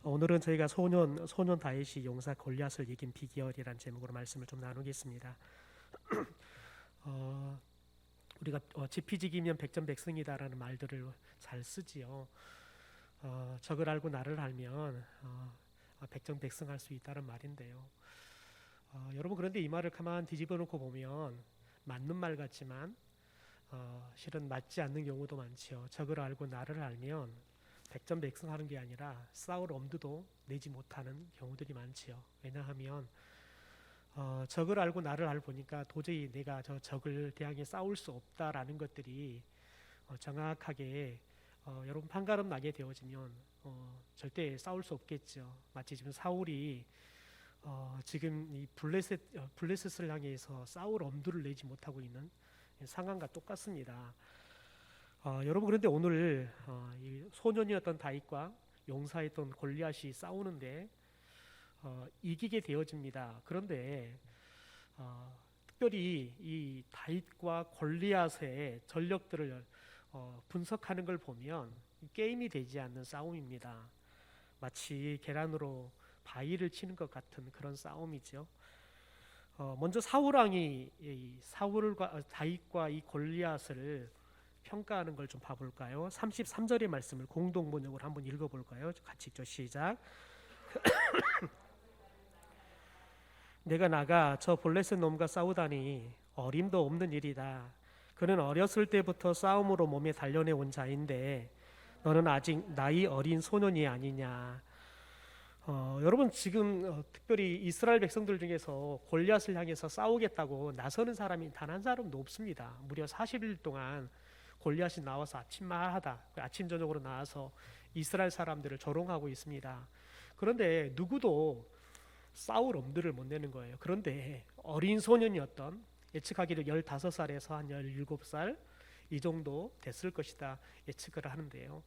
오늘은 저희가 소년 다윗이 용사 골리앗을 이긴 비결이라는 제목으로 말씀을 좀 나누겠습니다. 우리가 지피지기면 백전백승이다라는 말들을 잘 쓰지요. 적을 알고 나를 알면 백전백승할 수 있다는 말인데요. 여러분, 그런데 이 말을 가만 뒤집어 놓고 보면 맞는 말 같지만 실은 맞지 않는 경우도 많지요. 적을 알고 나를 알면 백전백승하는 게 아니라 싸울 엄두도 내지 못하는 경우들이 많지요. 왜냐하면 적을 알고 나를 알고 보니까 도저히 내가 저 적을 대항해 싸울 수 없다라는 것들이 정확하게 여러분 판가름 나게 되어지면 절대 싸울 수 없겠죠. 마치 지금 사울이 지금 이 블레셋을 향해서 싸울 엄두를 내지 못하고 있는 상황과 똑같습니다. 여러분, 그런데 오늘 이 소년이었던 다윗과 용사였던 골리앗이 싸우는데 이기게 되어집니다. 그런데 특별히 이 다윗과 골리앗의 전력들을 분석하는 걸 보면 게임이 되지 않는 싸움입니다. 마치 계란으로 바위를 치는 것 같은 그런 싸움이죠. 먼저 사울과 다윗과 이 골리앗을 평가하는 걸 좀 봐볼까요? 33절의 말씀을 공동 번역으로 한번 읽어볼까요? 같이 읽죠. 시작. 내가 나가 저 블레셋 놈과 싸우다니 어림도 없는 일이다. 그는 어렸을 때부터 싸움으로 몸에 단련해 온 자인데 너는 아직 나이 어린 소년이 아니냐. 여러분, 지금 특별히 이스라엘 백성들 중에서 골리앗을 향해서 싸우겠다고 나서는 사람이 단 한 사람도 없습니다. 무려 40일 동안 골리앗이 나와서 아침마다 아침 저녁으로 나와서 이스라엘 사람들을 조롱하고 있습니다. 그런데 누구도 싸울 엄두를 못 내는 거예요. 그런데 어린 소년이었던, 예측하기로 15살에서 한 17살 이 정도 됐을 것이다 예측을 하는데요.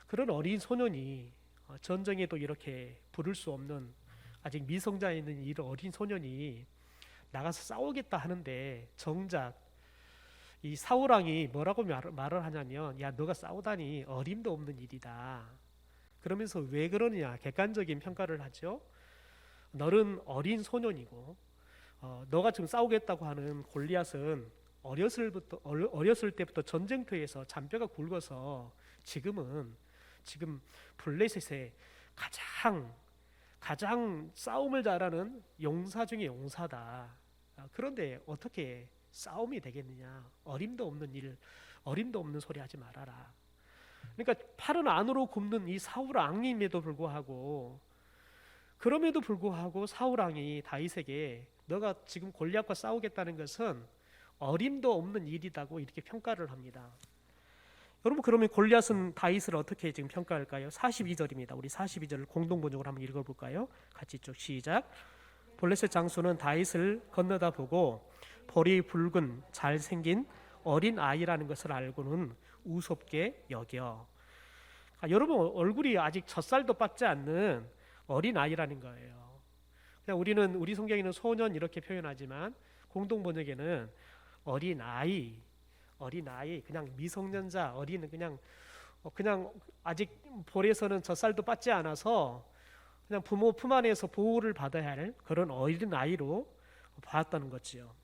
그런 어린 소년이 전쟁에도 이렇게 부를 수 없는 아직 미성자에 있는 이 어린 소년이 나가서 싸우겠다 하는데 정작 이 사울왕이 뭐라고 말을 하냐면, 야, 너가 싸우다니 어림도 없는 일이다. 그러면서 왜 그러느냐 객관적인 평가를 하죠. 너는 어린 소년이고 너가 지금 싸우겠다고 하는 골리앗은 어렸을 때부터 전쟁터에서 잔뼈가 굵어서 지금 블레셋의 가장 싸움을 잘하는 용사 중에 용사다. 그런데 어떻게 싸움이 되겠느냐? 어림도 없는 소리 하지 말아라. 그러니까 팔은 안으로 굽는 이 사울 왕임에도 불구하고, 그럼에도 불구하고 사울 왕이 다윗에게 너가 지금 골리앗과 싸우겠다는 것은 어림도 없는 일이라고 이렇게 평가를 합니다. 여러분, 그러면 골리앗은 다윗을 어떻게 지금 평가할까요? 42절입니다. 우리 42절을 공동 번역으로 한번 읽어볼까요? 같이 쭉 시작. 블레셋 장수는 다윗을 건너다 보고 볼이 붉은 잘생긴 어린 아이라는 것을 알고는 우습게 여겨. 여러분, 얼굴이 아직 젖살도 빠지 않는 어린 아이라는 거예요. 그냥 우리 성경에는 소년 이렇게 표현하지만 공동 번역에는 어린 아이, 그냥 미성년자, 그냥 아직 볼에서는 젖살도 빠지 않아서 그냥 부모 품 안에서 보호를 받아야 할 그런 어린 아이로 봤다는 거지요.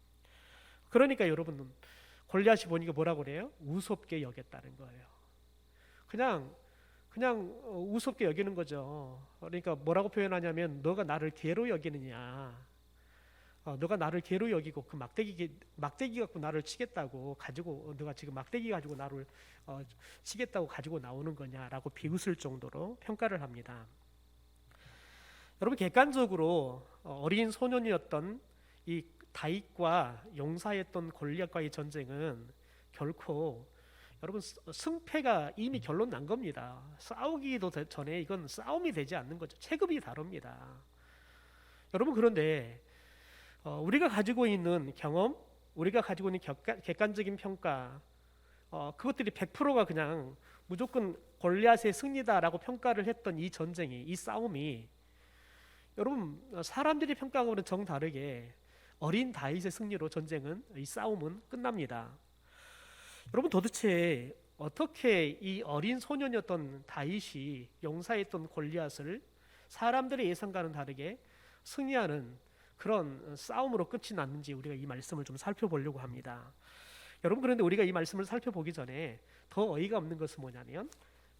그러니까 여러분, 골리앗이 보니까 뭐라고 그래요? 우습게 여겼다는 거예요. 그냥 우습게 여기는 거죠. 그러니까 뭐라고 표현하냐면, 너가 나를 개로 여기느냐, 너가 나를 개로 여기고 그 막대기 갖고 나를 치겠다고 가지고, 너가 지금 막대기 가지고 나를 치겠다고 가지고 나오는 거냐라고 비웃을 정도로 평가를 합니다. 여러분, 객관적으로 어린 소년이었던 이 다윗과 용사였던 골리앗과의 전쟁은 결코, 여러분, 승패가 이미 결론 난 겁니다. 싸우기도 전에 이건 싸움이 되지 않는 거죠. 체급이 다릅니다. 여러분, 그런데 우리가 가지고 있는 경험, 우리가 가지고 있는 객관적인 평가, 그것들이 100%가 그냥 무조건 골리앗의 승리다라고 평가를 했던 이 전쟁이, 이 싸움이, 여러분, 사람들이 평가하고는 정다르게 어린 다윗의 승리로 이 싸움은 끝납니다. 여러분, 도대체 어떻게 이 어린 소년이었던 다윗이 용사했던 골리앗을 사람들의 예상과는 다르게 승리하는 그런 싸움으로 끝이 났는지 우리가 이 말씀을 좀 살펴보려고 합니다. 여러분, 그런데 우리가 이 말씀을 살펴보기 전에 더 어이가 없는 것은 뭐냐면,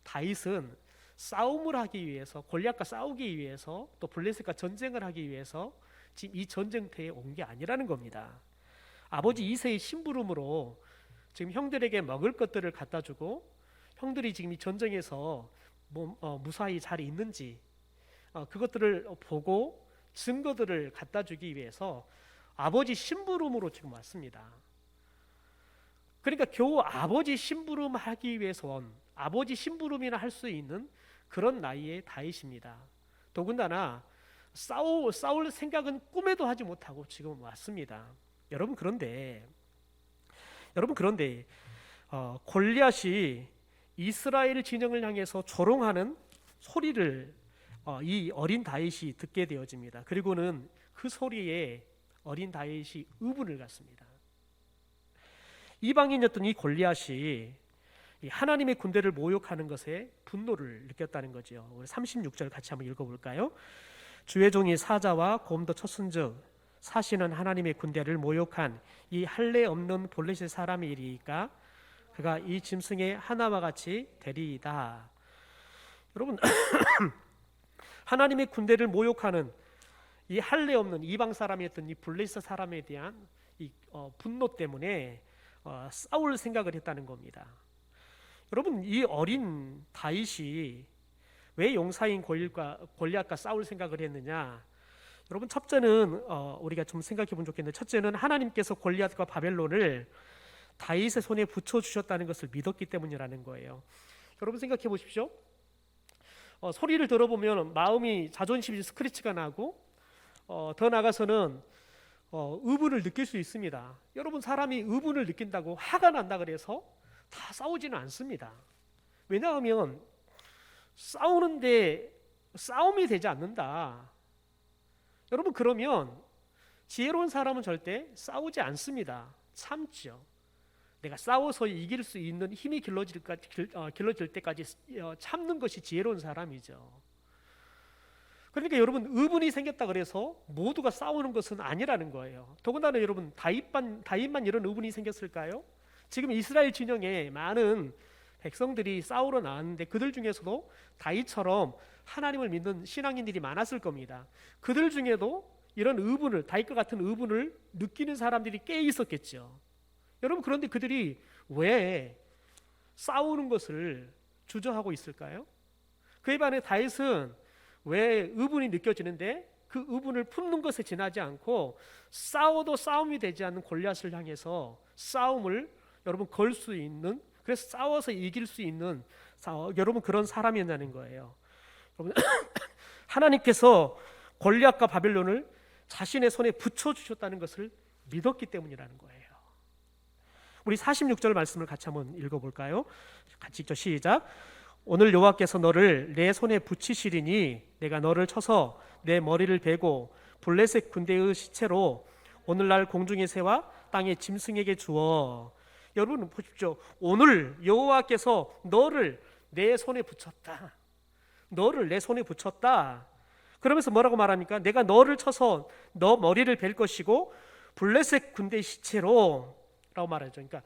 다윗은 싸움을 하기 위해서, 골리앗과 싸우기 위해서, 또 블레셋과 전쟁을 하기 위해서 지금 이 전쟁터에 온 게 아니라는 겁니다. 아버지 이새의 심부름으로 지금 형들에게 먹을 것들을 갖다 주고, 형들이 지금 이 전쟁에서 무사히 잘 있는지 그것들을 보고 증거들을 갖다 주기 위해서 아버지 심부름으로 지금 왔습니다. 그러니까 겨우 아버지 심부름 하기 위해서 온, 아버지 심부름이나 할 수 있는 그런 나이의 다윗입니다. 더군다나 싸울 생각은 꿈에도 하지 못하고 지금 왔습니다. 여러분, 그런데 골리앗이 이스라엘 진영을 향해서 조롱하는 소리를 이 어린 다윗이 듣게 되어집니다. 그리고는 그 소리에 어린 다윗이 의분을 갖습니다. 이방인이었던 이 골리앗이 하나님의 군대를 모욕하는 것에 분노를 느꼈다는 거죠. 우리 36절 같이 한번 읽어볼까요? 주의 종이 사자와 곰도 쳤은즉 사시는 하나님의 군대를 모욕한 이 할례 없는 블레셋 사람이리이까 그가 이 짐승의 하나와 같이 되리이다. 여러분, 하나님의 군대를 모욕하는 이 할례 없는 이방 사람이었던 이 블레셋 사람에 대한 이 분노 때문에 싸울 생각을 했다는 겁니다. 여러분, 이 어린 다윗이 왜 용사인 골리앗과 싸울 생각을 했느냐? 여러분, 첫째는 우리가 좀 생각해 보면 좋겠는데, 첫째는 하나님께서 골리앗과 바벨론을 다윗의 손에 붙여주셨다는 것을 믿었기 때문이라는 거예요. 여러분, 생각해 보십시오. 소리를 들어보면 마음이, 자존심이 스크래치가 나고 더 나아가서는 의분을 느낄 수 있습니다. 여러분, 사람이 의분을 느낀다고 화가 난다 그래서 다 싸우지는 않습니다. 왜냐하면 싸우는데 싸움이 되지 않는다. 여러분, 그러면 지혜로운 사람은 절대 싸우지 않습니다. 참죠. 내가 싸워서 이길 수 있는 힘이 길러질 때까지 참는 것이 지혜로운 사람이죠. 그러니까 여러분, 의분이 생겼다 그래서 모두가 싸우는 것은 아니라는 거예요. 더군다나 여러분, 다윗만 이런 의분이 생겼을까요? 지금 이스라엘 진영에 많은 백성들이 싸우러 나왔는데 그들 중에서도 다윗처럼 하나님을 믿는 신앙인들이 많았을 겁니다. 그들 중에도 이런 의분을, 다윗과 같은 의분을 느끼는 사람들이 꽤 있었겠죠. 여러분, 그런데 그들이 왜 싸우는 것을 주저하고 있을까요? 그에 반해 다윗은 왜 의분이 느껴지는데 그 의분을 품는 것에 지나지 않고 싸워도 싸움이 되지 않는 골리앗을 향해서 싸움을 여러분 걸 수 있는, 그래서 싸워서 이길 수 있는 여러분 그런 사람이었다는 거예요. 여러분, 하나님께서 골리앗과 바벨론을 자신의 손에 붙여주셨다는 것을 믿었기 때문이라는 거예요. 우리 46절 말씀을 같이 한번 읽어볼까요? 같이 읽죠. 시작. 오늘 여호와께서 너를 내 손에 붙이시리니 내가 너를 쳐서 내 머리를 베고 블레셋 군대의 시체로 오늘날 공중의 새와 땅의 짐승에게 주어. 여러분 보십시오. 오늘 여호와께서 너를 내 손에 붙였다. 너를 내 손에 붙였다. 그러면서 뭐라고 말합니까? 내가 너를 쳐서 너 머리를 벨 것이고 블레셋 군대 시체로 라고 말하죠. 그러니까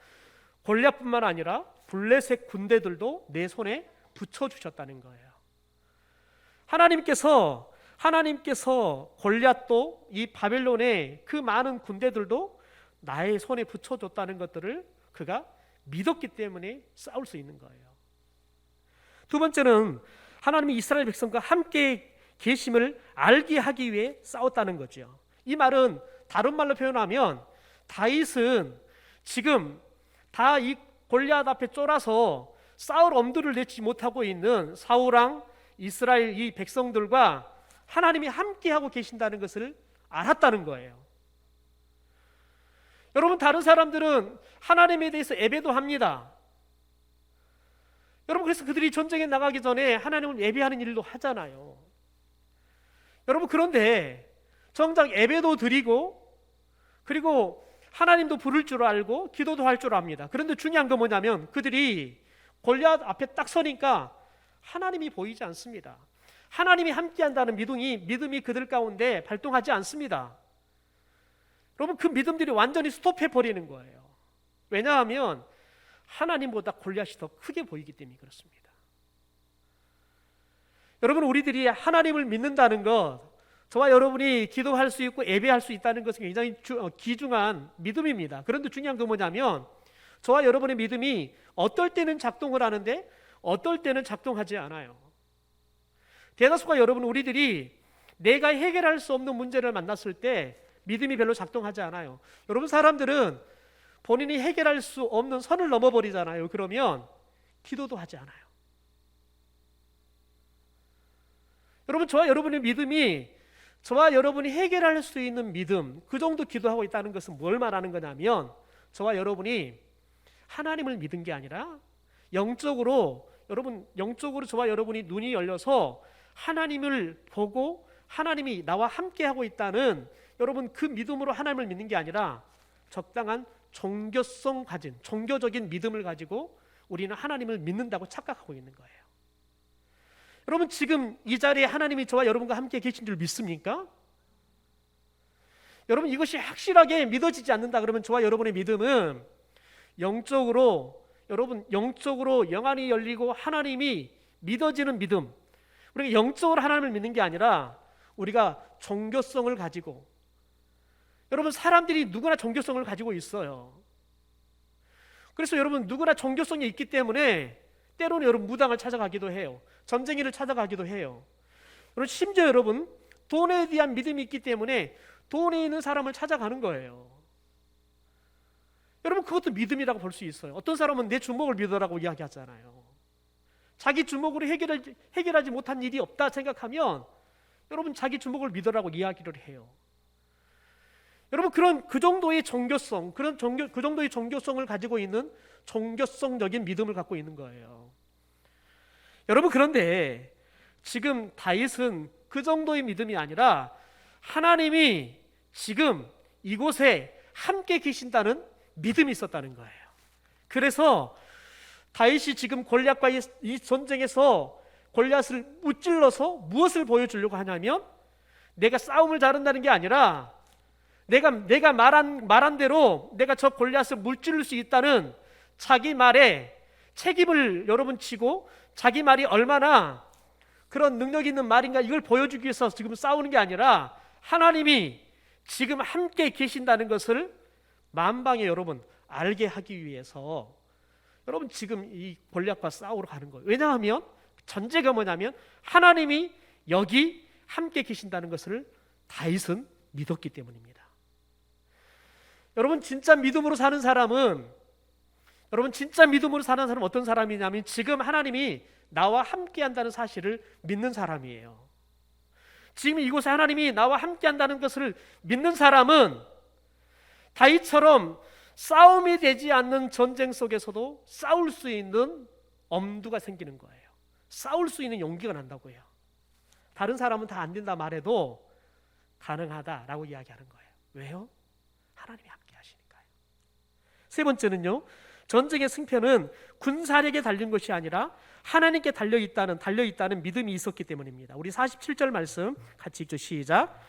골리앗뿐만 아니라 블레셋 군대들도 내 손에 붙여주셨다는 거예요. 하나님께서 골리앗도 이 바벨론의 그 많은 군대들도 나의 손에 붙여줬다는 것들을 그가 믿었기 때문에 싸울 수 있는 거예요. 두 번째는 하나님이 이스라엘 백성과 함께 계심을 알게 하기 위해 싸웠다는 거죠. 이 말은 다른 말로 표현하면 다윗은 지금 다 이 골리앗 앞에 쫄아서 싸울 엄두를 내지 못하고 있는 사울왕 이스라엘 이 백성들과 하나님이 함께하고 계신다는 것을 알았다는 거예요. 여러분, 다른 사람들은 하나님에 대해서 예배도 합니다. 여러분, 그래서 그들이 전쟁에 나가기 전에 하나님을 예배하는 일도 하잖아요. 여러분, 그런데 정작 예배도 드리고 그리고 하나님도 부를 줄 알고 기도도 할 줄 압니다. 그런데 중요한 건 뭐냐면 그들이 골리앗 앞에 딱 서니까 하나님이 보이지 않습니다. 하나님이 함께한다는 믿음이 그들 가운데 발동하지 않습니다. 여러분, 그 믿음들이 완전히 스톱해 버리는 거예요. 왜냐하면 하나님보다 골리앗이 더 크게 보이기 때문에 그렇습니다. 여러분, 우리들이 하나님을 믿는다는 것, 저와 여러분이 기도할 수 있고 예배할 수 있다는 것은 굉장히 귀중한 믿음입니다. 그런데 중요한 건 뭐냐면 저와 여러분의 믿음이 어떨 때는 작동을 하는데 어떨 때는 작동하지 않아요. 대다수가 여러분, 우리들이 내가 해결할 수 없는 문제를 만났을 때 믿음이 별로 작동하지 않아요. 여러분, 사람들은 본인이 해결할 수 없는 선을 넘어버리잖아요. 그러면 기도도 하지 않아요. 여러분, 저와 여러분의 믿음이, 저와 여러분이 해결할 수 있는 믿음, 그 정도 기도하고 있다는 것은 뭘 말하는 거냐면 저와 여러분이 하나님을 믿은 게 아니라 영적으로 저와 여러분이 눈이 열려서 하나님을 보고 하나님이 나와 함께하고 있다는, 여러분, 그 믿음으로 하나님을 믿는 게 아니라 적당한 종교성 가진 종교적인 믿음을 가지고 우리는 하나님을 믿는다고 착각하고 있는 거예요. 여러분, 지금 이 자리에 하나님이 저와 여러분과 함께 계신 줄 믿습니까? 여러분, 이것이 확실하게 믿어지지 않는다 그러면 저와 여러분의 믿음은 영적으로 영안이 열리고 하나님이 믿어지는 믿음, 우리가 영적으로 하나님을 믿는 게 아니라 우리가 종교성을 가지고, 여러분, 사람들이 누구나 종교성을 가지고 있어요. 그래서 여러분, 누구나 종교성이 있기 때문에 때로는 여러분 무당을 찾아가기도 해요. 점쟁이를 찾아가기도 해요. 여러분, 심지어 여러분 돈에 대한 믿음이 있기 때문에 돈에 있는 사람을 찾아가는 거예요. 여러분, 그것도 믿음이라고 볼 수 있어요. 어떤 사람은 내 주먹을 믿어라고 이야기하잖아요. 자기 주먹으로 해결하지 못한 일이 없다 생각하면 여러분 자기 주먹을 믿어라고 이야기를 해요. 여러분, 그 정도의 종교성, 그 정도의 종교성을 가지고 있는 종교성적인 믿음을 갖고 있는 거예요. 여러분, 그런데 지금 다윗은 그 정도의 믿음이 아니라 하나님이 지금 이곳에 함께 계신다는 믿음이 있었다는 거예요. 그래서 다윗이 지금 골리앗과 이 전쟁에서 골리앗을 무찔러서 무엇을 보여주려고 하냐면 내가 싸움을 잘한다는 게 아니라 내가 말한 대로 내가 저 골리앗을 무찔릴 수 있다는 자기 말에 책임을 여러분 지고 자기 말이 얼마나 그런 능력 있는 말인가 이걸 보여주기 위해서 지금 싸우는 게 아니라 하나님이 지금 함께 계신다는 것을 만방에 여러분 알게 하기 위해서 여러분 지금 이 골리앗과 싸우러 가는 거예요. 왜냐하면 전제가 뭐냐면 하나님이 여기 함께 계신다는 것을 다윗은 믿었기 때문입니다. 여러분, 진짜 믿음으로 사는 사람은 어떤 사람이냐면 지금 하나님이 나와 함께 한다는 사실을 믿는 사람이에요. 지금 이곳에 하나님이 나와 함께 한다는 것을 믿는 사람은 다윗처럼 싸움이 되지 않는 전쟁 속에서도 싸울 수 있는 엄두가 생기는 거예요. 싸울 수 있는 용기가 난다고요. 다른 사람은 다 안 된다 말해도 가능하다라고 이야기하는 거예요. 왜요? 하나님이 함께 하시니까요. 세 번째는요, 전쟁의 승패는 군사력에 달린 것이 아니라 하나님께 달려있다는 믿음이 있었기 때문입니다. 우리 47절 말씀 같이 읽죠. 시작.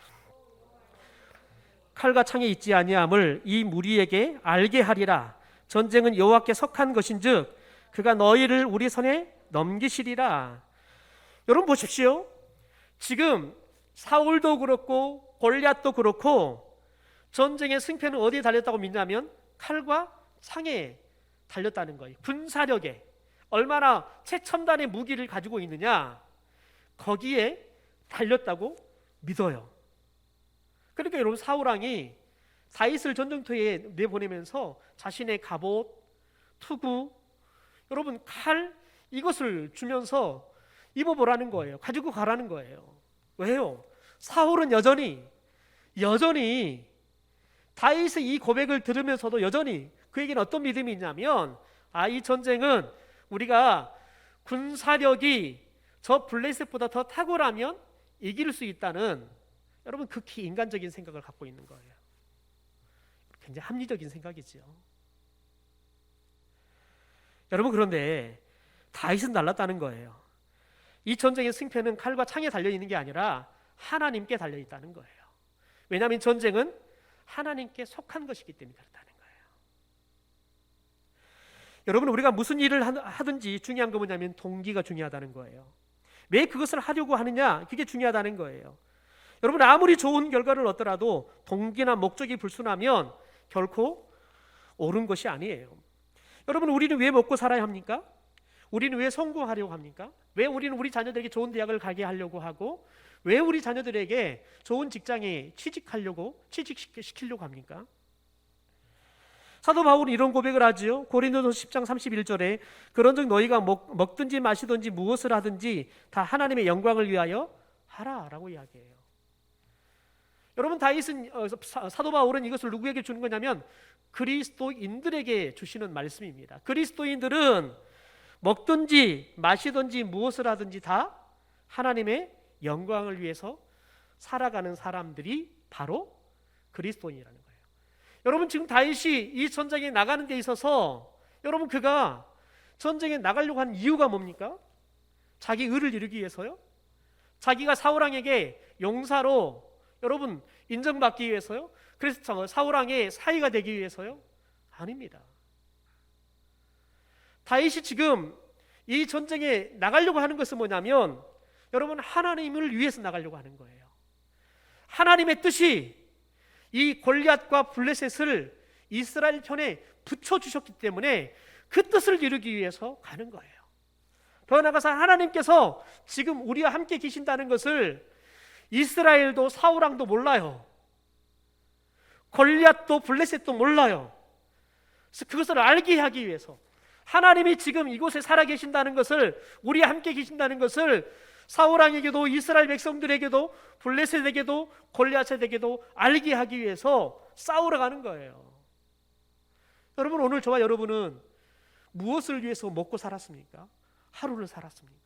칼과 창에 있지 아니함을 이 무리에게 알게 하리라. 전쟁은 여호와께 속한 것인즉 그가 너희를 우리 손에 넘기시리라. 여러분 보십시오. 지금 사울도 그렇고 골리앗도 그렇고 전쟁의 승패는 어디에 달렸다고 믿냐면 칼과 창에 달렸다는 거예요. 군사력에 얼마나 최첨단의 무기를 가지고 있느냐, 거기에 달렸다고 믿어요. 그러니까 여러분, 사울왕이 다윗을 전쟁터에 내보내면서 자신의 갑옷, 투구, 여러분 칼, 이것을 주면서 입어보라는 거예요. 가지고 가라는 거예요. 왜요? 사울은 여전히 다윗의 이 고백을 들으면서도 여전히 그에게는 어떤 믿음이 있냐면 이 전쟁은 우리가 군사력이 저 블레셋보다 더 탁월하면 이길 수 있다는, 여러분, 극히 인간적인 생각을 갖고 있는 거예요. 굉장히 합리적인 생각이죠. 여러분, 그런데 다윗은 달랐다는 거예요. 이 전쟁의 승패는 칼과 창에 달려있는 게 아니라 하나님께 달려있다는 거예요. 왜냐하면 전쟁은 하나님께 속한 것이기 때문에 그렇다는 거예요. 여러분, 우리가 무슨 일을 하든지 중요한 거 뭐냐면 동기가 중요하다는 거예요. 왜 그것을 하려고 하느냐, 그게 중요하다는 거예요. 여러분, 아무리 좋은 결과를 얻더라도 동기나 목적이 불순하면 결코 옳은 것이 아니에요. 여러분, 우리는 왜 먹고 살아야 합니까? 우리는 왜 성공하려고 합니까? 왜 우리는 우리 자녀들에게 좋은 대학을 가게 하려고 하고, 왜 우리 자녀들에게 좋은 직장에 취직시키려고 합니까? 사도 바울은 이런 고백을 하지요. 고린도서 10장 31절에 그런즉 너희가 먹든지 마시든지 무엇을 하든지 다 하나님의 영광을 위하여 하라라고 이야기해요. 여러분, 다윗은 사도 바울은 이것을 누구에게 주는 거냐면 그리스도인들에게 주시는 말씀입니다. 그리스도인들은 먹든지 마시든지 무엇을 하든지 다 하나님의 영광을 위해서 살아가는 사람들이 바로 그리스도인이라는 거예요. 여러분, 지금 다윗이 이 전쟁에 나가는 데 있어서 여러분, 그가 전쟁에 나가려고 한 이유가 뭡니까? 자기 의를 이루기 위해서요? 자기가 사울왕에게 용사로 여러분 인정받기 위해서요? 그래서 사울왕의 사위가 되기 위해서요? 아닙니다. 다윗이 지금 이 전쟁에 나가려고 하는 것은 뭐냐면 여러분, 하나님을 위해서 나가려고 하는 거예요. 하나님의 뜻이 이 골리앗과 블레셋을 이스라엘 편에 붙여주셨기 때문에 그 뜻을 이루기 위해서 가는 거예요. 더 나아가서 하나님께서 지금 우리와 함께 계신다는 것을 이스라엘도 사울왕도 몰라요. 골리앗도 블레셋도 몰라요. 그래서 그것을 알게 하기 위해서 하나님이 지금 이곳에 살아계신다는 것을, 우리와 함께 계신다는 것을 사울왕에게도 이스라엘 백성들에게도 블레셋에게도 골리앗에게도 알게 하기 위해서 싸우러 가는 거예요. 여러분, 오늘 저와 여러분은 무엇을 위해서 먹고 살았습니까? 하루를 살았습니까?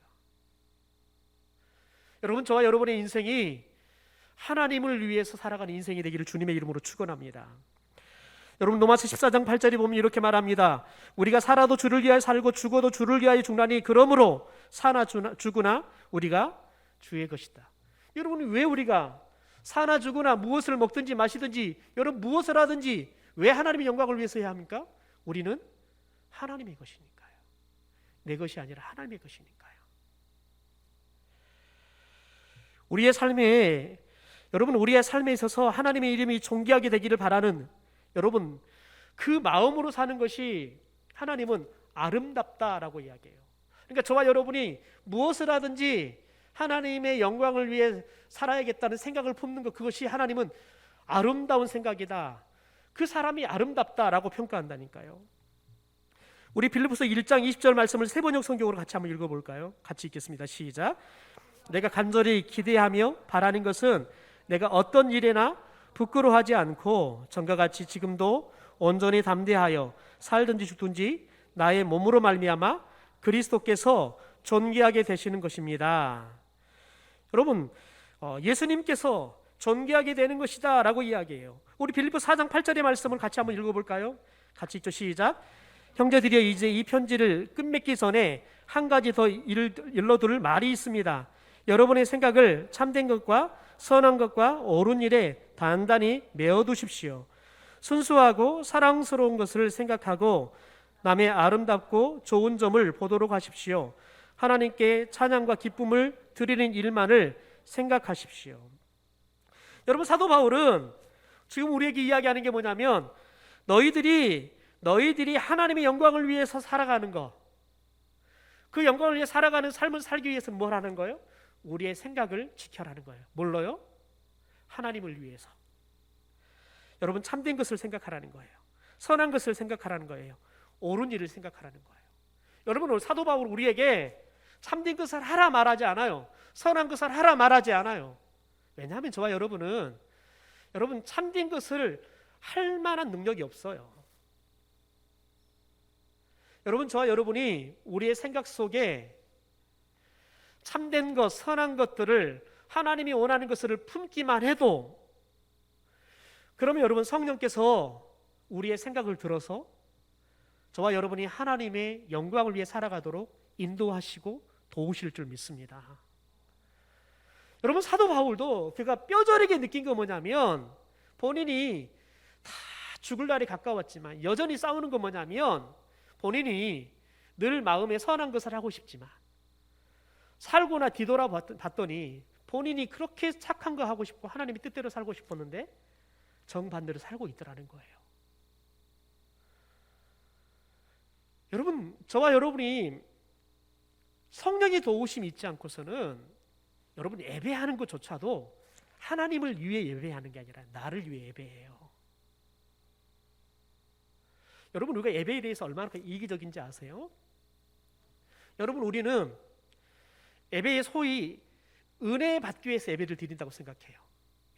여러분, 저와 여러분의 인생이 하나님을 위해서 살아가는 인생이 되기를 주님의 이름으로 축원합니다. 여러분, 로마서 14장 8절에 보면 이렇게 말합니다. 우리가 살아도 주를 위하여 살고 죽어도 주를 위하여 죽나니 그러므로 사나 죽으나 우리가 주의 것이다. 여러분, 왜 우리가 사나 죽으나 무엇을 먹든지 마시든지 여러분 무엇을 하든지 왜 하나님의 영광을 위해서 해야 합니까? 우리는 하나님의 것이니까요. 내 것이 아니라 하나님의 것이니까요. 우리의 삶에 있어서 하나님의 이름이 존귀하게 되기를 바라는 여러분, 그 마음으로 사는 것이 하나님은 아름답다라고 이야기해요. 그러니까 저와 여러분이 무엇을 하든지 하나님의 영광을 위해 살아야겠다는 생각을 품는 것, 그것이 하나님은 아름다운 생각이다. 그 사람이 아름답다라고 평가한다니까요. 우리 빌립보서 1장 20절 말씀을 세번역 성경으로 같이 한번 읽어볼까요? 같이 읽겠습니다. 시작. 내가 간절히 기대하며 바라는 것은 내가 어떤 일에나 부끄러워하지 않고 전과 같이 지금도 온전히 담대하여 살든지 죽든지 나의 몸으로 말미암아 그리스도께서 존귀하게 되시는 것입니다. 여러분, 예수님께서 존귀하게 되는 것이다 라고 이야기해요. 우리 빌립보 4장 8절의 말씀을 같이 한번 읽어볼까요? 같이 읽죠. 시작. 형제들이여, 이제 이 편지를 끝맺기 전에 한 가지 더 일러둘 말이 있습니다. 여러분의 생각을 참된 것과 선한 것과 옳은 일에 단단히 메어두십시오. 순수하고 사랑스러운 것을 생각하고 남의 아름답고 좋은 점을 보도록 하십시오. 하나님께 찬양과 기쁨을 드리는 일만을 생각하십시오. 여러분, 사도 바울은 지금 우리에게 이야기하는 게 뭐냐면 너희들이 하나님의 영광을 위해서 살아가는 것, 그 영광을 위해 살아가는 삶을 살기 위해서는 뭘 하는 거예요? 우리의 생각을 지켜라는 거예요. 뭘로요? 하나님을 위해서. 여러분, 참된 것을 생각하라는 거예요. 선한 것을 생각하라는 거예요. 옳은 일을 생각하라는 거예요. 여러분, 오늘 사도 바울 우리에게 참된 것을 하라 말하지 않아요. 선한 것을 하라 말하지 않아요. 왜냐하면 저와 여러분은 여러분 참된 것을 할 만한 능력이 없어요. 여러분, 저와 여러분이 우리의 생각 속에 참된 것, 선한 것들을 하나님이 원하는 것을 품기만 해도 그러면 여러분 성령께서 우리의 생각을 들어서 저와 여러분이 하나님의 영광을 위해 살아가도록 인도하시고 도우실 줄 믿습니다. 여러분, 사도 바울도 그가 뼈저리게 느낀 거 뭐냐면, 본인이 다 죽을 날이 가까웠지만 여전히 싸우는 거 뭐냐면, 본인이 늘 마음에 선한 것을 하고 싶지만 살고나 뒤돌아봤더니 본인이 그렇게 착한 거 하고 싶고 하나님의 뜻대로 살고 싶었는데 정반대로 살고 있더라는 거예요. 여러분, 저와 여러분이 성령의 도우심이 있지 않고서는 여러분 예배하는 것조차도 하나님을 위해 예배하는 게 아니라 나를 위해 예배해요. 여러분, 우리가 예배에 대해서 얼마나 이기적인지 아세요? 여러분, 우리는 예배에 소위 은혜 받기 위해서 예배를 드린다고 생각해요.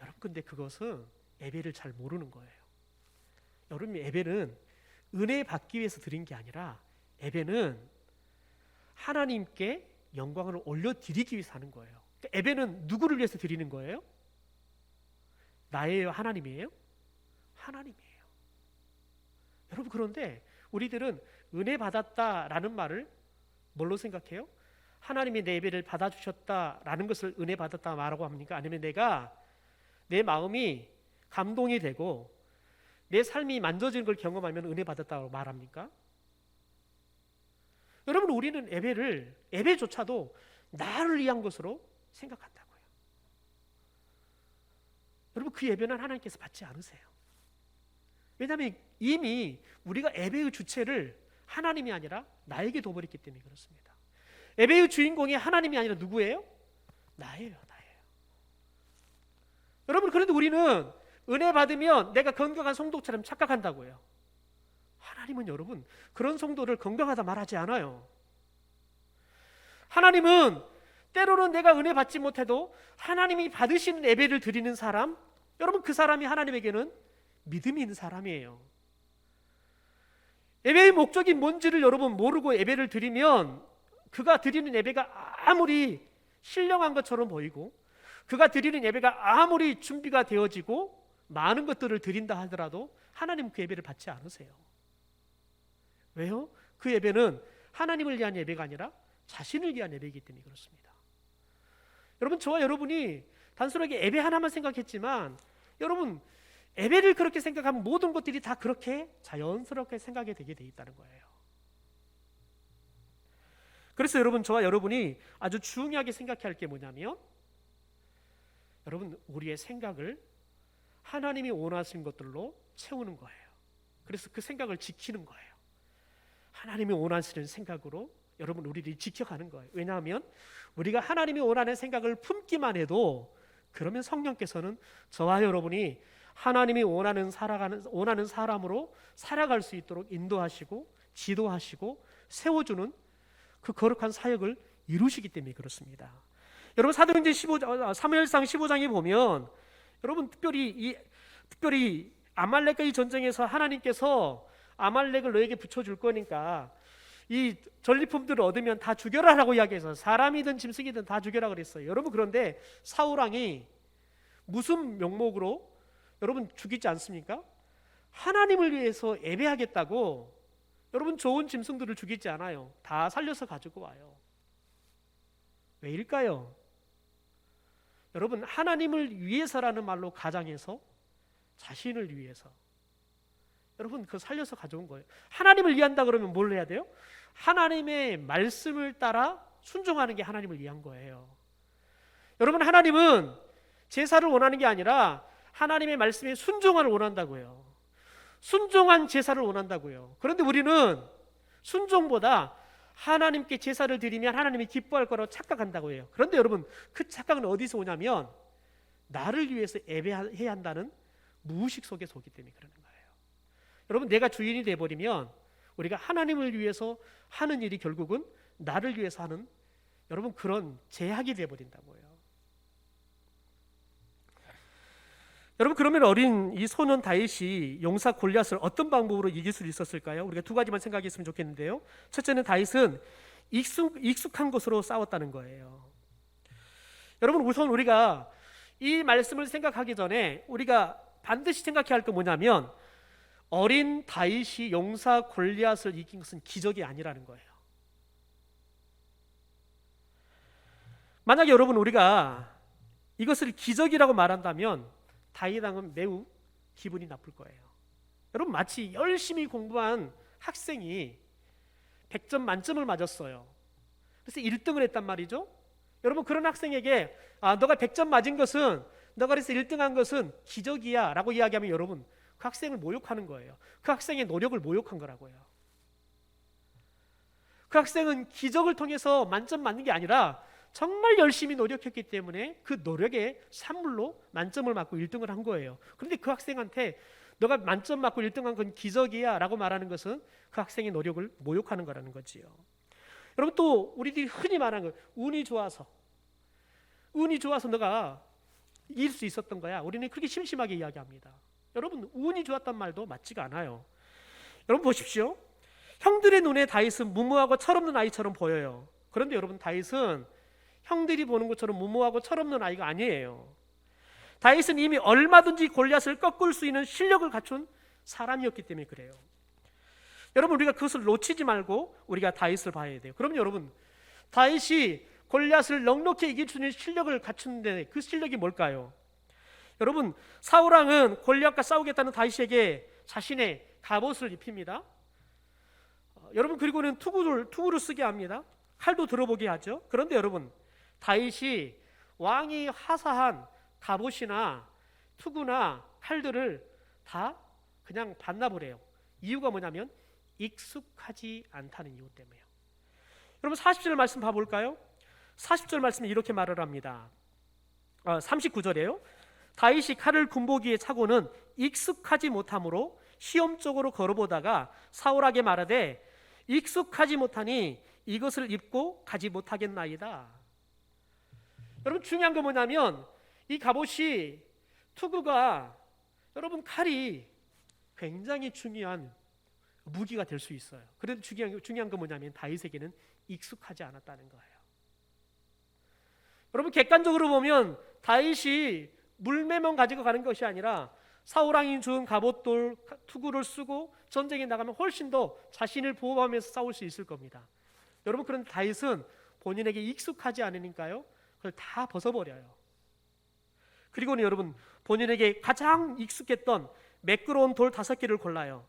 여러분, 근데 그것은 예배를 잘 모르는 거예요. 여러분, 예배는 은혜 받기 위해서 드린 게 아니라 예배는 하나님께 영광을 올려드리기 위해서 하는 거예요. 그러니까 예배는 누구를 위해서 드리는 거예요? 나예요? 하나님이에요? 하나님이에요. 여러분, 그런데 우리들은 은혜 받았다라는 말을 뭘로 생각해요? 하나님이 내 예배를 받아주셨다라는 것을 은혜 받았다 말하고 합니까? 아니면 내가 내 마음이 감동이 되고 내 삶이 만져지는 걸 경험하면 은혜 받았다고 말합니까? 여러분, 우리는 예배조차도 나를 위한 것으로 생각한다고요. 여러분, 그 예배는 하나님께서 받지 않으세요. 왜냐하면 이미 우리가 예배의 주체를 하나님이 아니라 나에게 둬버렸기 때문에 그렇습니다. 예배의 주인공이 하나님이 아니라 누구예요? 나예요. 여러분, 그런데 우리는 은혜 받으면 내가 건강한 성도처럼 착각한다고요. 하나님은 여러분 그런 성도를 건강하다 말하지 않아요. 하나님은 때로는 내가 은혜 받지 못해도 하나님이 받으시는 예배를 드리는 사람, 여러분 그 사람이 하나님에게는 믿음이 있는 사람이에요. 예배의 목적이 뭔지를 여러분 모르고 예배를 드리면 그가 드리는 예배가 아무리 신령한 것처럼 보이고 그가 드리는 예배가 아무리 준비가 되어지고 많은 것들을 드린다 하더라도 하나님 그 예배를 받지 않으세요. 왜요? 그 예배는 하나님을 위한 예배가 아니라 자신을 위한 예배이기 때문에 그렇습니다. 여러분, 저와 여러분이 단순하게 예배 하나만 생각했지만 여러분 예배를 그렇게 생각하면 모든 것들이 다 그렇게 자연스럽게 생각이 되게 돼 있다는 거예요. 그래서 여러분, 저와 여러분이 아주 중요하게 생각해야 할 게 뭐냐면 여러분, 우리의 생각을 하나님이 원하시는 것들로 채우는 거예요. 그래서 그 생각을 지키는 거예요. 하나님이 원하시는 생각으로 여러분 우리들이 지켜가는 거예요. 왜냐하면 우리가 하나님이 원하는 생각을 품기만 해도 그러면 성령께서는 저와 여러분이 하나님이 원하는 사람으로 살아갈 수 있도록 인도하시고 지도하시고 세워주는 그 거룩한 사역을 이루시기 때문에 그렇습니다. 여러분, 사도행전 3무엘상 15장에 보면 여러분 특별히 아말렉과의 전쟁에서 하나님께서 아말렉을 너에게 붙여줄 거니까 이 전리품들을 얻으면 다 죽여라라고 이야기해서 사람이든 짐승이든 다 죽여라 그랬어요. 여러분, 그런데 사울왕이 무슨 명목으로 여러분 죽이지 않습니까? 하나님을 위해서 예배하겠다고 여러분 좋은 짐승들을 죽이지 않아요. 다 살려서 가지고 와요. 왜일까요? 여러분, 하나님을 위해서라는 말로 가장해서 자신을 위해서 여러분 그 살려서 가져온 거예요. 하나님을 위한다 그러면 뭘 해야 돼요? 하나님의 말씀을 따라 순종하는 게 하나님을 위한 거예요. 여러분, 하나님은 제사를 원하는 게 아니라 하나님의 말씀에 순종을 원한다고요. 순종한 제사를 원한다고요. 그런데 우리는 순종보다 하나님께 제사를 드리면 하나님이 기뻐할 거라고 착각한다고 해요. 그런데 여러분, 그 착각은 어디서 오냐면 나를 위해서 예배해야 한다는 무의식 속에서 오기 때문에 그러는 거예요. 여러분, 내가 주인이 돼버리면 우리가 하나님을 위해서 하는 일이 결국은 나를 위해서 하는 여러분 그런 제약이 돼버린다고요. 여러분, 그러면 어린 이 소년 다윗이 용사 골리앗을 어떤 방법으로 이길 수 있었을까요? 우리가 두 가지만 생각했으면 좋겠는데요. 첫째는 다윗은 익숙한 것으로 싸웠다는 거예요. 여러분, 우선 우리가 이 말씀을 생각하기 전에 우리가 반드시 생각해야 할 게 뭐냐면 어린 다윗이 용사 골리앗을 이긴 것은 기적이 아니라는 거예요. 만약에 여러분 우리가 이것을 기적이라고 말한다면 다윗 왕은 매우 기분이 나쁠 거예요. 여러분 마치 열심히 공부한 학생이 100점 만점을 맞았어요. 그래서 1등을 했단 말이죠. 여러분 그런 학생에게 너가 100점 맞은 것은, 너가 그래서 1등한 것은 기적이야 라고 이야기하면 여러분 그 학생을 모욕하는 거예요. 그 학생의 노력을 모욕한 거라고요. 그 학생은 기적을 통해서 만점 맞는 게 아니라 정말 열심히 노력했기 때문에 그 노력의 산물로 만점을 맞고 1등을 한 거예요. 그런데 그 학생한테 너가 만점 맞고 1등한 건 기적이야 라고 말하는 것은 그 학생의 노력을 모욕하는 거라는 거지요. 여러분 또 우리들이 흔히 말하는 거, 운이 좋아서 너가 이길 수 있었던 거야. 우리는 그렇게 심심하게 이야기합니다. 여러분 운이 좋았단 말도 맞지가 않아요. 여러분 보십시오. 형들의 눈에 다윗은 무모하고 철없는 아이처럼 보여요. 그런데 여러분 다윗은 형들이 보는 것처럼 무모하고 철없는 아이가 아니에요. 다윗은 이미 얼마든지 골리앗을 꺾을 수 있는 실력을 갖춘 사람이었기 때문에 그래요. 여러분 우리가 그것을 놓치지 말고 우리가 다윗을 봐야 돼요. 그럼 여러분 다윗이 골리앗을 넉넉히 이길 수 있는 실력을 갖추는데 그 실력이 뭘까요? 여러분 사울 왕은 골리앗과 싸우겠다는 다윗에게 자신의 갑옷을 입힙니다. 여러분 그리고는 투구를 쓰게 합니다. 칼도 들어보게 하죠. 그런데 여러분 다윗이 왕이 하사한 갑옷이나 투구나 칼들을 다 그냥 반납을 해요. 이유가 뭐냐면 익숙하지 않다는 이유 때문에요. 여러분 40절 말씀 봐볼까요? 40절 말씀에 이렇게 말을 합니다. 39절이에요. 다윗이 칼을 군복위에 차고는 익숙하지 못하므로 시험적으로 걸어보다가 사울에게 말하되 익숙하지 못하니 이것을 입고 가지 못하겠나이다. 여러분 중요한 건 뭐냐면 이 갑옷이, 투구가, 여러분 칼이 굉장히 중요한 무기가 될 수 있어요. 그런데 중요한 건 뭐냐면 다윗에게는 익숙하지 않았다는 거예요. 여러분 객관적으로 보면 다윗이 물매만 가지고 가는 것이 아니라 사울왕이 준 갑옷돌, 투구를 쓰고 전쟁에 나가면 훨씬 더 자신을 보호하면서 싸울 수 있을 겁니다. 여러분 그런데 다윗은 본인에게 익숙하지 않으니까요 그걸 다 벗어버려요. 그리고는 여러분 본인에게 가장 익숙했던 매끄러운 돌 5개를 골라요.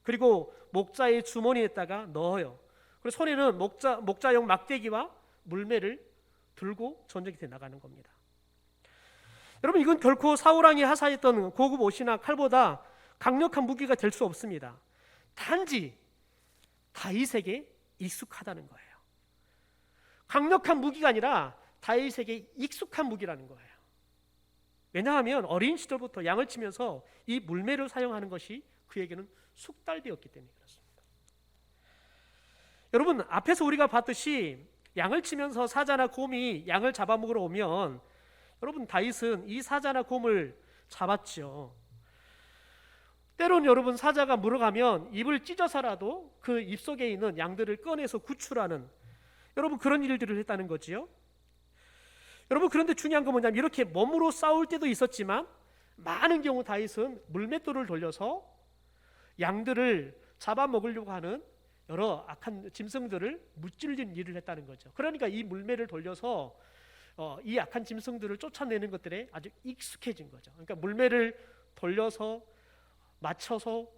그리고 목자의 주머니에다가 넣어요. 그리고 손에는 목자용 막대기와 물매를 들고 전쟁터에 나가는 겁니다. 여러분 이건 결코 사울왕이 하사했던 고급 옷이나 칼보다 강력한 무기가 될 수 없습니다. 단지 다윗에게 익숙하다는 거예요. 강력한 무기가 아니라 다윗에게 익숙한 무기라는 거예요. 왜냐하면 어린 시절부터 양을 치면서 이 물매를 사용하는 것이 그에게는 숙달되었기 때문에 그렇습니다. 여러분 앞에서 우리가 봤듯이 양을 치면서 사자나 곰이 양을 잡아먹으러 오면 여러분 다윗은 이 사자나 곰을 잡았죠. 때론 여러분 사자가 물어가면 입을 찢어서라도 그 입속에 있는 양들을 꺼내서 구출하는 여러분 그런 일들을 했다는 거지요. 여러분 그런데 중요한 건 뭐냐면 이렇게 몸으로 싸울 때도 있었지만 많은 경우 다윗은 물맷돌을 돌려서 양들을 잡아먹으려고 하는 여러 악한 짐승들을 무찔리는 일을 했다는 거죠. 그러니까 이 물매를 돌려서 이 악한 짐승들을 쫓아내는 것들에 아주 익숙해진 거죠. 그러니까 물매를 돌려서 맞춰서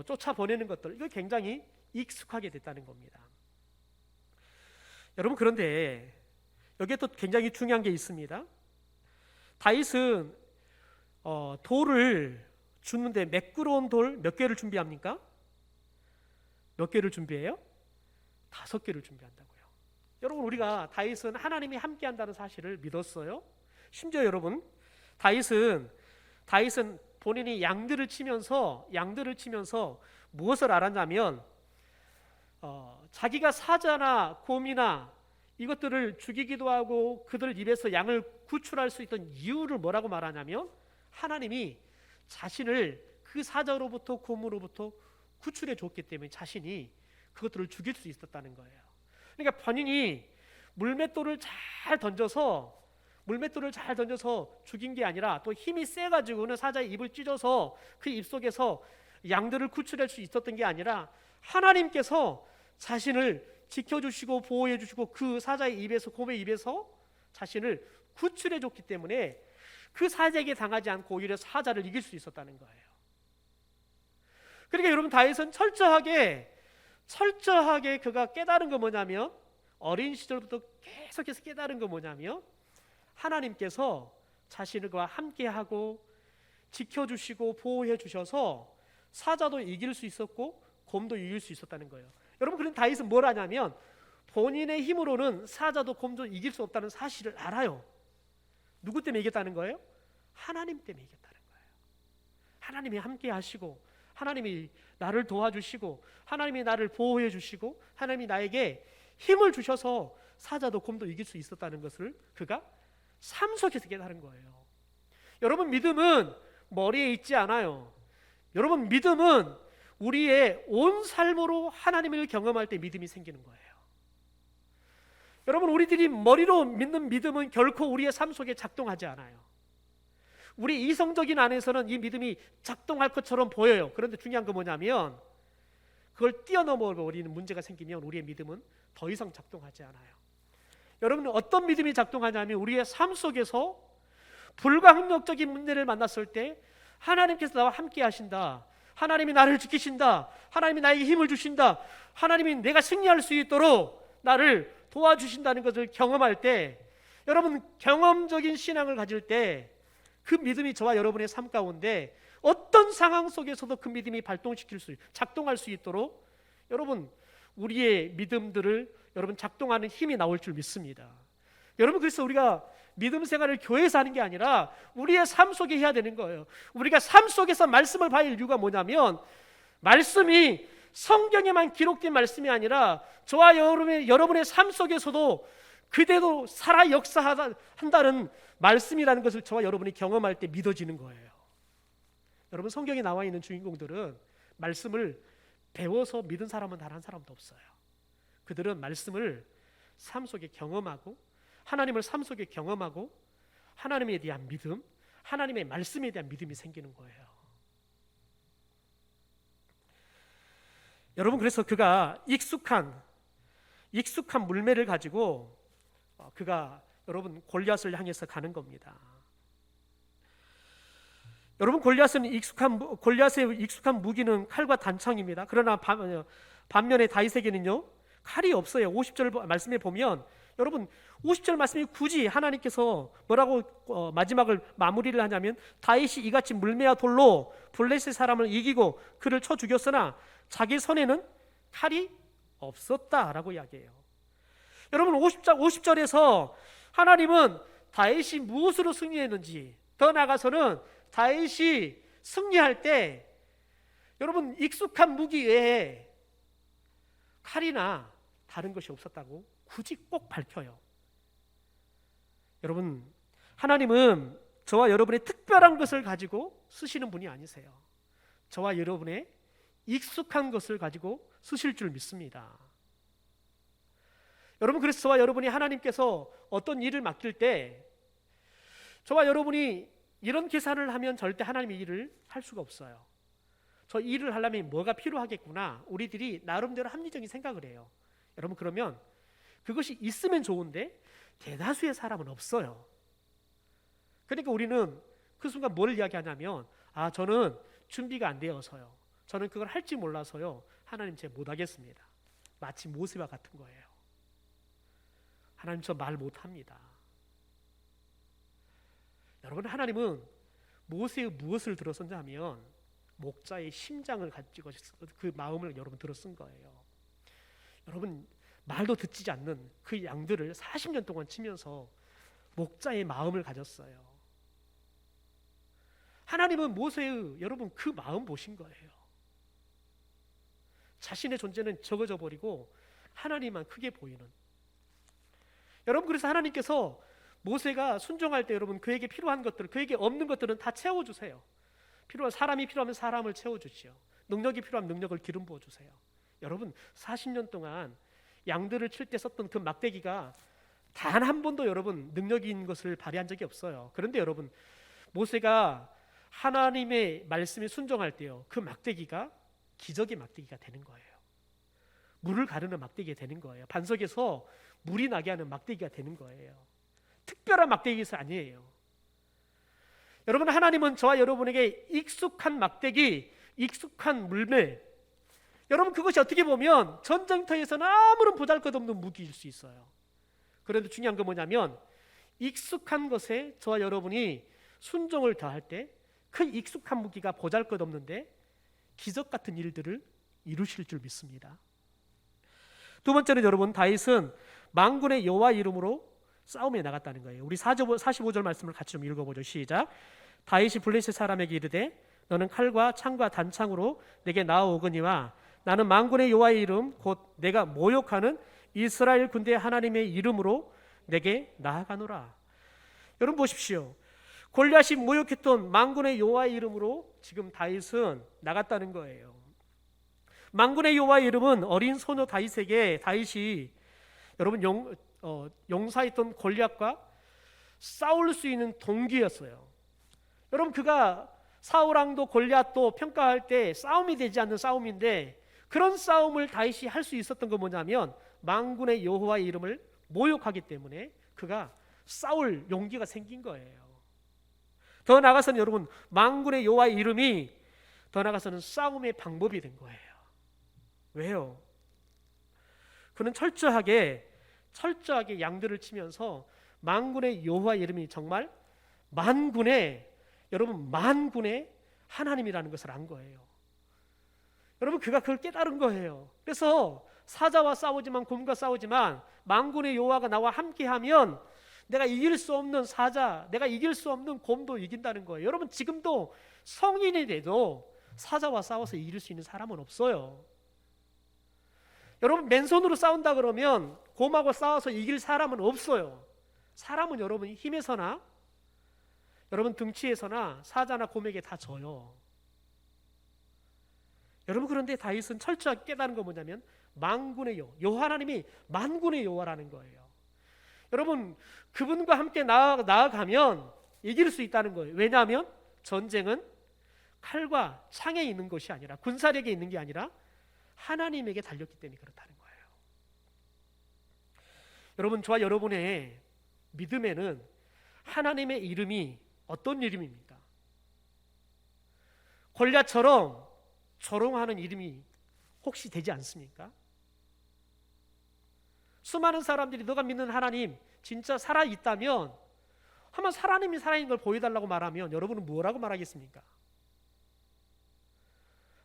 쫓아보내는 것들, 이거 굉장히 익숙하게 됐다는 겁니다. 여러분 그런데 여기에 또 굉장히 중요한 게 있습니다. 다윗은 돌을 주는데 매끄러운 돌 몇 개를 준비합니까? 몇 개를 준비해요? 5개를 준비한다고요. 여러분 우리가 다윗은 하나님이 함께한다는 사실을 믿었어요. 심지어 여러분 다윗은 본인이 양들을 치면서 무엇을 알았냐면 자기가 사자나 곰이나 이것들을 죽이기도 하고 그들 입에서 양을 구출할 수 있던 이유를 뭐라고 말하냐면 하나님이 자신을 그 사자로부터 곰으로부터 구출해 줬기 때문에 자신이 그것들을 죽일 수 있었다는 거예요. 그러니까 본인이 물맷돌을 잘 던져서 죽인 게 아니라 또 힘이 세가지고는 사자의 입을 찢어서 그 입속에서 양들을 구출할 수 있었던 게 아니라 하나님께서 자신을 지켜주시고 보호해주시고 그 사자의 입에서 곰의 입에서 자신을 구출해 줬기 때문에 그 사자에게 당하지 않고 오히려 사자를 이길 수 있었다는 거예요. 그러니까 여러분, 다윗은 철저하게 그가 깨달은 거 뭐냐면, 어린 시절부터 계속해서 깨달은 거 뭐냐면, 하나님께서 자신과 함께하고 지켜주시고 보호해 주셔서 사자도 이길 수 있었고 곰도 이길 수 있었다는 거예요. 여러분, 그런 다윗은 뭘 하냐면 본인의 힘으로는 사자도 곰도 이길 수 없다는 사실을 알아요. 누구 때문에 이겼다는 거예요? 하나님 때문에 이겼다는 거예요. 하나님이 함께 하시고, 하나님이 나를 도와주시고, 하나님이 나를 보호해 주시고, 하나님이 나에게 힘을 주셔서 사자도 곰도 이길 수 있었다는 것을 그가 삶 속에서 깨달은 거예요. 여러분, 믿음은 머리에 있지 않아요. 여러분, 믿음은 우리의 온 삶으로 하나님을 경험할 때 믿음이 생기는 거예요. 여러분, 우리들이 머리로 믿는 믿음은 결코 우리의 삶 속에 작동하지 않아요. 우리 이성적인 안에서는 이 믿음이 작동할 것처럼 보여요. 그런데 중요한 건 뭐냐면, 그걸 뛰어넘어 버리는 문제가 생기면 우리의 믿음은 더 이상 작동하지 않아요. 여러분, 어떤 믿음이 작동하냐면, 우리의 삶 속에서 불가항력적인 문제를 만났을 때 하나님께서 나와 함께 하신다, 하나님이 나를 지키신다, 하나님이 나에게 힘을 주신다, 하나님이 내가 승리할 수 있도록 나를 도와주신다는 것을 경험할 때, 여러분, 경험적인 신앙을 가질 때 그 믿음이 저와 여러분의 삶 가운데 어떤 상황 속에서도 그 믿음이 작동할 수 있도록 여러분, 우리의 믿음들을 여러분 작동하는 힘이 나올 줄 믿습니다. 여러분, 그래서 우리가 믿음 생활을 교회에서 하는 게 아니라 우리의 삶 속에 해야 되는 거예요. 우리가 삶 속에서 말씀을 봐야 할 이유가 뭐냐면, 말씀이 성경에만 기록된 말씀이 아니라 저와 여러분의 삶 속에서도 그대로 살아 역사한다는 말씀이라는 것을 저와 여러분이 경험할 때 믿어지는 거예요. 여러분, 성경에 나와 있는 주인공들은 말씀을 배워서 믿은 사람은 단 한 사람도 없어요. 그들은 말씀을 삶 속에 경험하고, 하나님을 삶 속에 경험하고, 하나님에 대한 믿음, 하나님의 말씀에 대한 믿음이 생기는 거예요. 여러분, 그래서 그가 익숙한 물매를 가지고 그가 여러분 골리앗을 향해서 가는 겁니다. 여러분, 골리앗의 익숙한 무기는 칼과 단창입니다. 그러나 반면에 다윗에게는요, 칼이 없어요. 50절 말씀에 보면, 여러분, 50절 말씀이 굳이 하나님께서 뭐라고 마지막을 마무리를 하냐면, 다윗이 이같이 물매와 돌로 블레셋 사람을 이기고 그를 쳐 죽였으나 자기 손에는 칼이 없었다라고 이야기해요. 여러분, 50절에서 하나님은 다윗이 무엇으로 승리했는지, 더 나아가서는 다윗이 승리할 때 여러분 익숙한 무기 외에 칼이나 다른 것이 없었다고 굳이 꼭 밝혀요. 여러분, 하나님은 저와 여러분의 특별한 것을 가지고 쓰시는 분이 아니세요. 저와 여러분의 익숙한 것을 가지고 쓰실 줄 믿습니다. 여러분, 그래서 저와 여러분이 하나님께서 어떤 일을 맡길 때, 저와 여러분이 이런 계산을 하면 절대 하나님의 일을 할 수가 없어요. 저 일을 하려면 뭐가 필요하겠구나, 우리들이 나름대로 합리적인 생각을 해요. 여러분, 그러면 그것이 있으면 좋은데 대다수의 사람은 없어요. 그러니까 우리는 그 순간 뭘 이야기하냐면, 저는 준비가 안 되어서요, 저는 그걸 할지 몰라서요, 하나님 제가 못하겠습니다. 마치 모세와 같은 거예요. 하나님, 저 말 못합니다. 여러분, 하나님은 모세의 무엇을 들었었냐 하면 목자의 심장을 가지고 그 마음을 여러분 들어 쓴 거예요. 여러분, 말도 듣지 않는 그 양들을 40년 동안 치면서 목자의 마음을 가졌어요. 하나님은 모세의 여러분 그 마음 보신 거예요. 자신의 존재는 적어져 버리고 하나님만 크게 보이는. 여러분, 그래서 하나님께서 모세가 순종할 때 여러분 그에게 필요한 것들, 그에게 없는 것들은 다 채워주세요. 사람이 필요하면 사람을 채워주시오. 능력이 필요하면 능력을 기름 부어주세요. 여러분, 40년 동안 양들을 칠 때 썼던 그 막대기가 단 한 번도 여러분 능력이 있는 것을 발휘한 적이 없어요. 그런데 여러분, 모세가 하나님의 말씀에 순종할 때요, 그 막대기가 기적의 막대기가 되는 거예요. 물을 가르는 막대기가 되는 거예요. 반석에서 물이 나게 하는 막대기가 되는 거예요. 특별한 막대기 기술 아니에요. 여러분, 하나님은 저와 여러분에게 익숙한 막대기, 익숙한 물매, 여러분 그것이 어떻게 보면 전쟁터에서는 아무런 보잘것없는 무기일 수 있어요. 그런데 중요한 건 뭐냐면 익숙한 것에 저와 여러분이 순종을 다할 때 그 익숙한 무기가 보잘것없는데 기적 같은 일들을 이루실 줄 믿습니다. 두 번째는 여러분, 다윗은 만군의 여호와 이름으로 싸움에 나갔다는 거예요. 우리 45절 말씀을 같이 좀 읽어보죠. 시작. 다윗이 블레셋 사람에게 이르되 너는 칼과 창과 단창으로 내게 나아오거니와 나는 만군의 여호와의 이름 곧 내가 모욕하는 이스라엘 군대 하나님의 이름으로 내게 나아가노라. 여러분 보십시오. 골리앗이 모욕했던 만군의 여호와의 이름으로 지금 다윗은 나갔다는 거예요. 만군의 여호와의 이름은 어린 소녀 다윗에게 다윗이 여러분 용사했던 골리앗과 싸울 수 있는 동기였어요. 여러분 그가 사울왕도 골리앗도 평가할 때 싸움이 되지 않는 싸움인데 그런 싸움을 다윗이 할 수 있었던 건 뭐냐면 만군의 여호와의 이름을 모욕하기 때문에 그가 싸울 용기가 생긴 거예요. 더 나아가서는 여러분 만군의 여호와의 이름이 더 나아가서는 싸움의 방법이 된 거예요. 왜요? 그는 철저하게 양들을 치면서 만군의 여호와의 이름이 정말 만군의 하나님이라는 것을 안 거예요. 여러분 그가 그걸 깨달은 거예요. 그래서 사자와 싸우지만 곰과 싸우지만 만군의 여호와가 나와 함께하면 내가 이길 수 없는 사자, 내가 이길 수 없는 곰도 이긴다는 거예요. 여러분 지금도 성인이 돼도 사자와 싸워서 이길 수 있는 사람은 없어요. 여러분 맨손으로 싸운다 그러면 곰하고 싸워서 이길 사람은 없어요. 사람은 여러분 힘에서나 여러분 등치에서나 사자나 곰에게 다 져요. 여러분 그런데 다윗은 철저하게 깨달은 건 뭐냐면 만군의 여호와 하나님이 만군의 여호와라는 거예요. 여러분 그분과 함께 나아가면 이길 수 있다는 거예요. 왜냐하면 전쟁은 칼과 창에 있는 것이 아니라 군사력에 있는 게 아니라 하나님에게 달렸기 때문에 그렇다는 거예요. 여러분 저와 여러분의 믿음에는 하나님의 이름이 어떤 이름입니까? 골리앗처럼 조롱하는 이름이 혹시 되지 않습니까? 수많은 사람들이 너가 믿는 하나님 진짜 살아있다면 한번 하나님이 살아있는 걸 보여달라고 말하면 여러분은 뭐라고 말하겠습니까?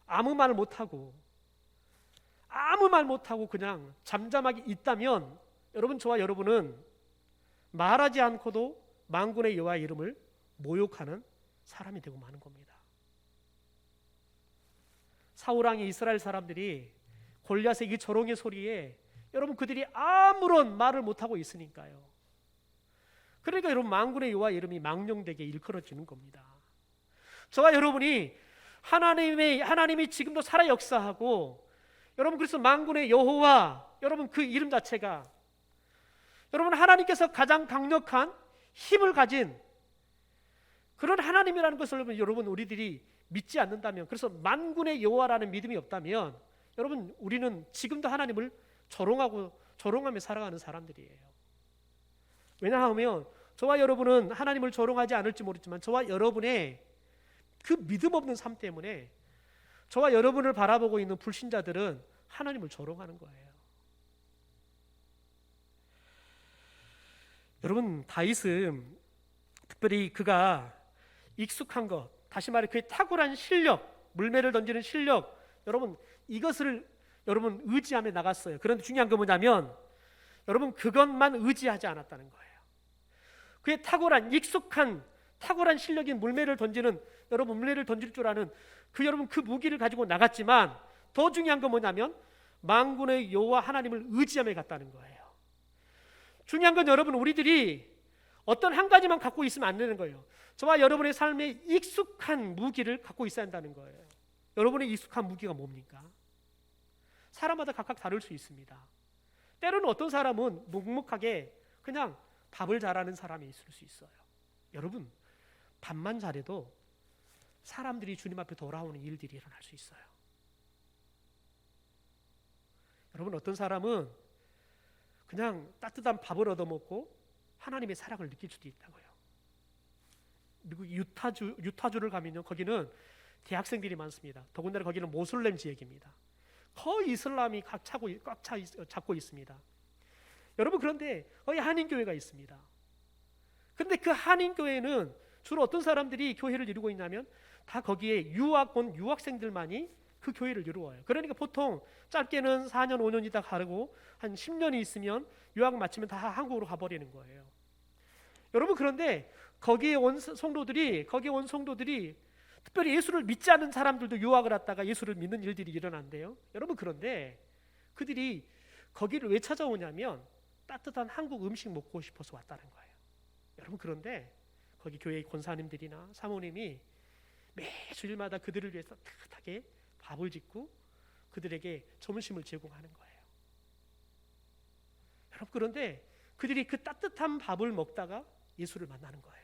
아무 말 못하고 그냥 잠잠하게 있다면 여러분 저와 여러분은 말하지 않고도 만군의 여호와의 이름을 모욕하는 사람이 되고 마는 겁니다. 사울왕이 이스라엘 사람들이 골리앗의 이 조롱의 소리에 여러분 그들이 아무런 말을 못하고 있으니까요. 그러니까 여러분 만군의 여호와 이름이 망령되게 일컬어지는 겁니다. 저와 여러분이 하나님이 지금도 살아 역사하고 여러분 그래서 만군의 여호와 여러분 그 이름 자체가 여러분 하나님께서 가장 강력한 힘을 가진 그런 하나님이라는 것을 여러분 우리들이 믿지 않는다면 그래서 만군의 여호와라는 믿음이 없다면 여러분 우리는 지금도 하나님을 조롱하며 살아가는 사람들이에요. 왜냐하면 저와 여러분은 하나님을 조롱하지 않을지 모르지만 저와 여러분의 그 믿음 없는 삶 때문에 저와 여러분을 바라보고 있는 불신자들은 하나님을 조롱하는 거예요. 여러분 다윗은 특별히 그가 익숙한 것, 다시 말해 그의 탁월한 실력, 물매를 던지는 실력, 여러분 이것을 여러분 의지하며 나갔어요. 그런데 중요한 건 뭐냐면 여러분 그것만 의지하지 않았다는 거예요. 그의 익숙한 탁월한 실력인 물매를 던지는 여러분 물매를 던질 줄 아는 여러분 그 무기를 가지고 나갔지만 더 중요한 건 뭐냐면 만군의 여호와 하나님을 의지하며 갔다는 거예요. 중요한 건 여러분 우리들이 어떤 한 가지만 갖고 있으면 안 되는 거예요. 저와 여러분의 삶에 익숙한 무기를 갖고 있어야 한다는 거예요. 여러분의 익숙한 무기가 뭡니까? 사람마다 각각 다를 수 있습니다. 때로는 어떤 사람은 묵묵하게 그냥 밥을 잘하는 사람이 있을 수 있어요. 여러분 밥만 잘해도 사람들이 주님 앞에 돌아오는 일들이 일어날 수 있어요. 여러분 어떤 사람은 그냥 따뜻한 밥을 얻어먹고 하나님의 사랑을 느낄 수도 있다고요. 미국 유타주를 가면요, 거기는 대학생들이 많습니다. 더군다나 거기는 모슬렘 지역입니다. 거의 이슬람이 꽉 잡고 있습니다. 여러분, 그런데 거기 한인교회가 있습니다. 그런데 그 한인교회는 주로 어떤 사람들이 교회를 이루고 있냐면 다 거기에 유학 온 유학생들만이 그 교회를 이루어요. 그러니까 보통 짧게는 4년 5년이다 가고 한 10년이 있으면 유학 마치면 다 한국으로 가버리는 거예요. 여러분, 그런데 거기에 온 성도들이 특별히 예수를 믿지 않는 사람들도 유학을 왔다가 예수를 믿는 일들이 일어난대요. 여러분, 그런데 그들이 거기를 왜 찾아오냐면 따뜻한 한국 음식 먹고 싶어서 왔다는 거예요. 여러분, 그런데 거기 교회 권사님들이나 사모님이 매 주일마다 그들을 위해서 따뜻하게 밥을 짓고 그들에게 점심을 제공하는 거예요. 여러분, 그런데 그들이 그 따뜻한 밥을 먹다가 예수를 만나는 거예요.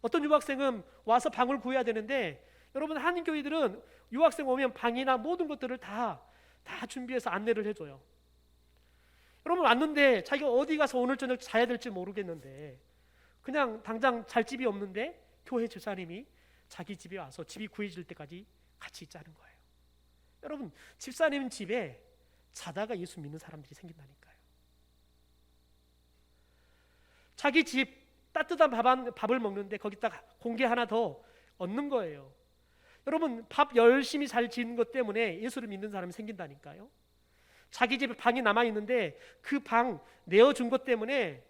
어떤 유학생은 와서 방을 구해야 되는데, 여러분, 한인교회들은 유학생 오면 방이나 모든 것들을 다 준비해서 안내를 해줘요. 여러분, 왔는데 자기가 어디 가서 오늘 저녁 자야 될지 모르겠는데 그냥 당장 잘 집이 없는데 교회 집사님이 자기 집에 와서 집이 구해질 때까지 같이 있자는 거예요. 여러분, 집사님 집에 자다가 예수 믿는 사람들이 생긴다니까요. 자기 집 따뜻한 밥을 먹는데 거기다가 공기 하나 더 얻는 거예요. 여러분, 밥 열심히 잘 짓는 것 때문에 예수를 믿는 사람이 생긴다니까요. 자기 집에 방이 남아있는데 그 방 내어준 것 때문에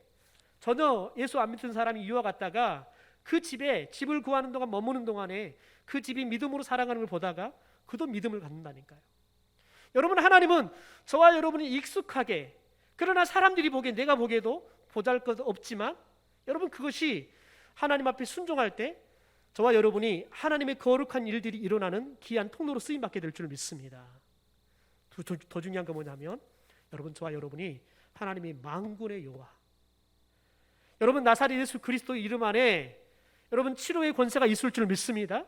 전혀 예수 안 믿는 사람이 유학 갔다가 그 집에 집을 구하는 동안 머무는 동안에 그 집이 믿음으로 살아가는 걸 보다가 그도 믿음을 갖는다니까요. 여러분, 하나님은 저와 여러분이 익숙하게, 그러나 사람들이 보기에, 내가 보기에도 보잘것없지만 여러분, 그것이 하나님 앞에 순종할 때 저와 여러분이 하나님의 거룩한 일들이 일어나는 귀한 통로로 쓰임받게 될 줄 믿습니다. 더 중요한 건 뭐냐면 여러분, 저와 여러분이 하나님의 만군의 여호와, 여러분 나사렛 예수 그리스도 이름 안에 여러분 치료의 권세가 있을 줄 믿습니다.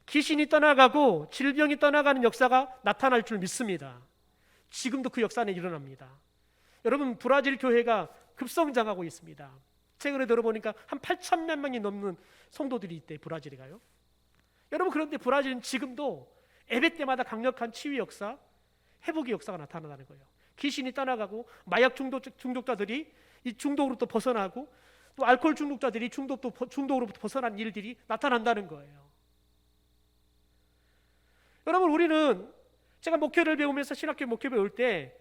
귀신이 떠나가고 질병이 떠나가는 역사가 나타날 줄 믿습니다. 지금도 그 역사는 일어납니다. 여러분, 브라질 교회가 급성장하고 있습니다. 최근에 들어보니까 한 8,000만 명이 넘는 성도들이 있대, 브라질에 가요. 여러분, 그런데 브라질은 지금도 예배 때마다 강력한 치유 역사, 회복의 역사가 나타나는 거예요. 귀신이 떠나가고 마약 중독자들이 이 중독으로부터 벗어나고 또 알코올 중독자들이 중독으로부터 벗어난 일들이 나타난다는 거예요. 여러분, 우리는 제가 목회를 배우면서 신학교 목회 배울 때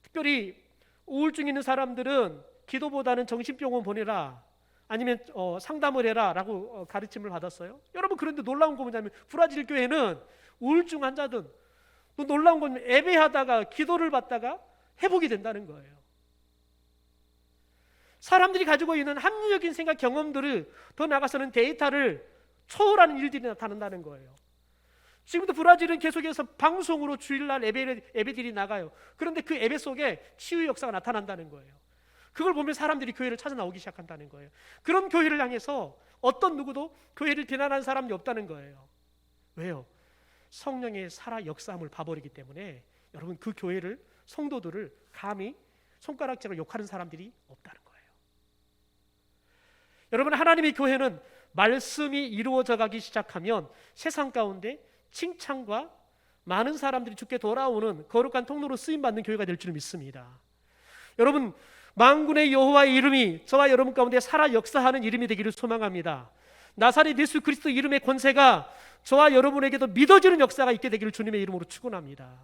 특별히 우울증 있는 사람들은 기도보다는 정신병원 보내라, 아니면 상담을 해라 라고 가르침을 받았어요. 여러분, 그런데 놀라운 거 뭐냐면 브라질 교회는 우울증 환자든 또 놀라운 건 예배하다가 기도를 받다가 회복이 된다는 거예요. 사람들이 가지고 있는 합리적인 생각 경험들을 더 나아가서는 데이터를 초월하는 일들이 나타난다는 거예요. 지금도 브라질은 계속해서 방송으로 주일날 예배들이 나가요. 그런데 그 예배 속에 치유 역사가 나타난다는 거예요. 그걸 보면 사람들이 교회를 찾아 나오기 시작한다는 거예요. 그런 교회를 향해서 어떤 누구도 교회를 비난하는 사람이 없다는 거예요. 왜요? 성령의 살아 역사함을 봐버리기 때문에 여러분, 그 교회를, 성도들을 감히 손가락질로 욕하는 사람들이 없다는 거예요. 여러분, 하나님의 교회는 말씀이 이루어져 가기 시작하면 세상 가운데 칭찬과 많은 사람들이 주께 돌아오는 거룩한 통로로 쓰임받는 교회가 될 줄 믿습니다. 여러분, 만군의 여호와의 이름이 저와 여러분 가운데 살아 역사하는 이름이 되기를 소망합니다. 나사렛 예수 그리스도 이름의 권세가 저와 여러분에게도 믿어지는 역사가 있게 되기를 주님의 이름으로 축원합니다.